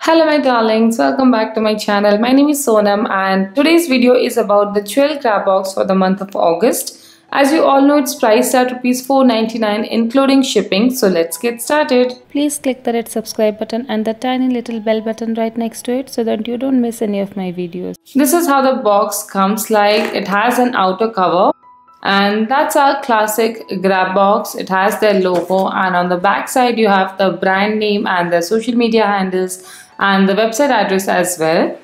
Hello my darlings, welcome back to my channel. My name is Sonam and today's video is about the Jewel Grabox for the month of August. As you all know, it's priced at ₹4.99 including shipping. So let's get started. Please click the red subscribe button and the tiny little bell button right next to it so that you don't miss any of my videos. This is how the box comes like. It has an outer cover. And that's our classic grab box. It has their logo, and on the back side you have the brand name and the social media handles and the website address as well.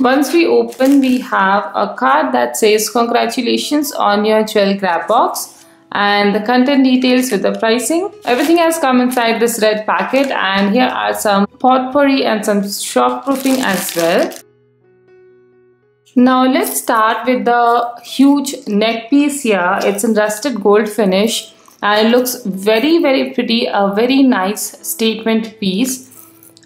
Once we open, we have a card that says congratulations on your Jewel Grabox and the content details with the pricing. Everything has come inside this red packet, and here are some potpourri and some shock proofing as well. Now let's start with the huge neck piece here. It's in rusted gold finish and it looks very pretty, a very nice statement piece.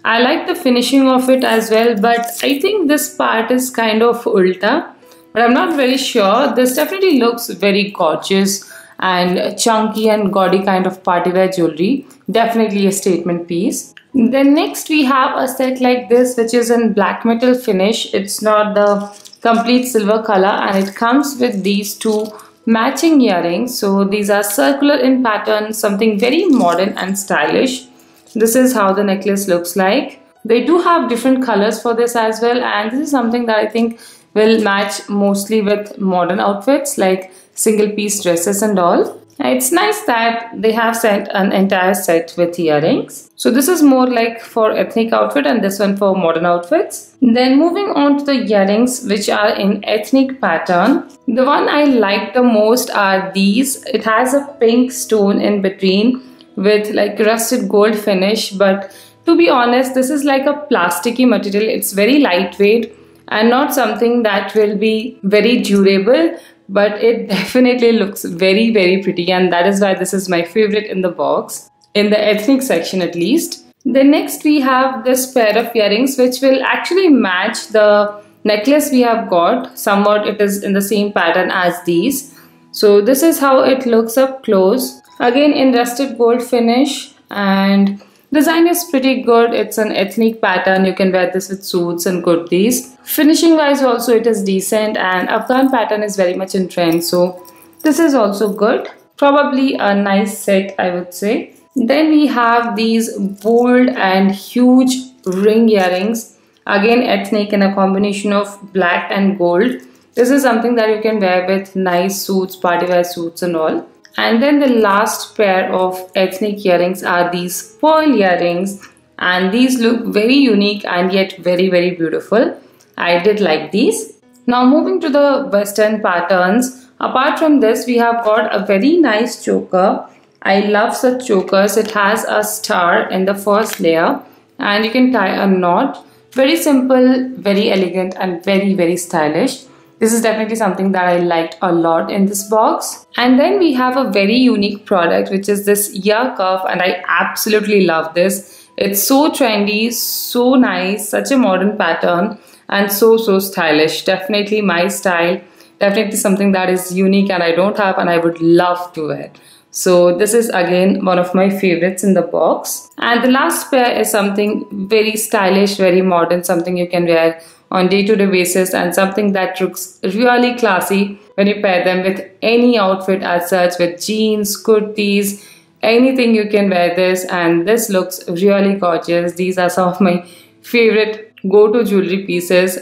I like the finishing of it as well, but I think this part is kind of ulta, but I'm not very sure. This definitely looks very gorgeous and chunky and gaudy kind of party wear jewelry. Definitely a statement piece. Then next we have a set like this, which is in black metal finish. It's not the complete silver color, and it comes with these two matching earrings. So these are circular in pattern, something very modern and stylish. This is how the necklace looks like. They do have different colors for this as well, and this is something that I think will match mostly with modern outfits like single piece dresses and all. It's nice that they have sent an entire set with earrings. So this is more like for ethnic outfit and this one for modern outfits. Then moving on to the earrings, which are in ethnic pattern. The one I like the most are these. It has a pink stone in between with like rusted gold finish, but to be honest, this is like a plasticky material. It's very lightweight and not something that will be very durable, but it definitely looks very pretty, and that is why this is my favorite in the box, in the ethnic section at least. Then next we have this pair of earrings which will actually match the necklace we have got. Somewhat it is in the same pattern as these. So this is how it looks up close. Again in rusted gold finish, and design is pretty good. It's an ethnic pattern. You can wear this with suits and kurtis. Finishing wise also it is decent, and Afghan pattern is very much in trend. So this is also good. Probably a nice set, I would say. Then we have these bold and huge ring earrings. Again ethnic in a combination of black and gold. This is something that you can wear with nice suits, party wear suits and all. And then the last pair of ethnic earrings are these pearl earrings, and these look very unique and yet very beautiful. I did like these. Now moving to the western patterns. Apart from this, we have got a very nice choker. I love such chokers. It has a star in the first layer and you can tie a knot. Very simple, very elegant and very stylish. This is definitely something that I liked a lot in this box. And then we have a very unique product, which is this ear cuff, and I absolutely love this. It's so trendy, so nice, such a modern pattern, and so stylish. Definitely my style. Definitely something that is unique and I don't have and I would love to wear. So this is again one of my favorites in the box. And the last pair is something very stylish, very modern, something you can wear on day-to-day basis, and something that looks really classy when you pair them with any outfit as such, with jeans, kurtis, anything you can wear this, and this looks really gorgeous. These are some of my favorite go-to jewelry pieces.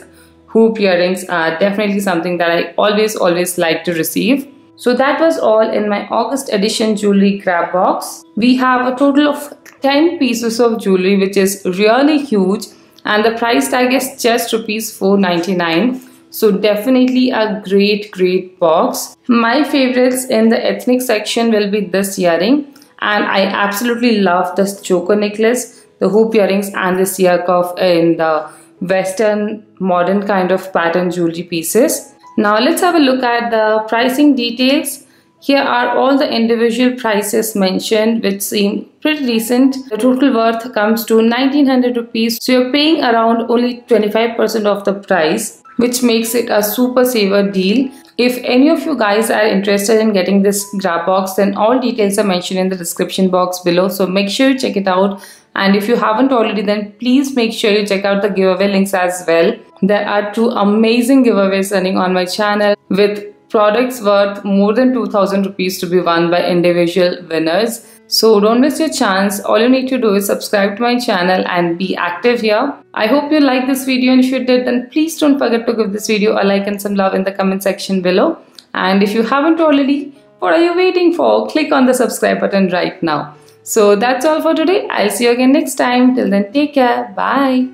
Hoop earrings are definitely something that I always like to receive. So that was all in my August edition jewelry grab box. We have a total of 10 pieces of jewelry, which is really huge. And the price tag is just ₹4.99. So definitely a great box. My favorites in the ethnic section will be this earring. And I absolutely love this choker necklace, the hoop earrings and this ear cuff in the western modern kind of pattern jewelry pieces. Now let's have a look at the pricing details. Here are all the individual prices mentioned, which seem pretty decent. The total worth comes to 1900 rupees. So you're paying around only 25% of the price, which makes it a super saver deal. If any of you guys are interested in getting this grab box, then all details are mentioned in the description box below. So make sure you check it out And if you haven't already, then please make sure you check out the giveaway links as well. There are 2 amazing giveaways running on my channel with products worth more than 2000 rupees to be won by individual winners. So don't miss your chance. All you need to do is subscribe to my channel and be active here. I hope you liked this video, and if you did, then please don't forget to give this video a like and some love in the comment section below. And if you haven't already, what are you waiting for? Click on the subscribe button right now. So that's all for today. I'll see you again next time. Till then, take care. Bye.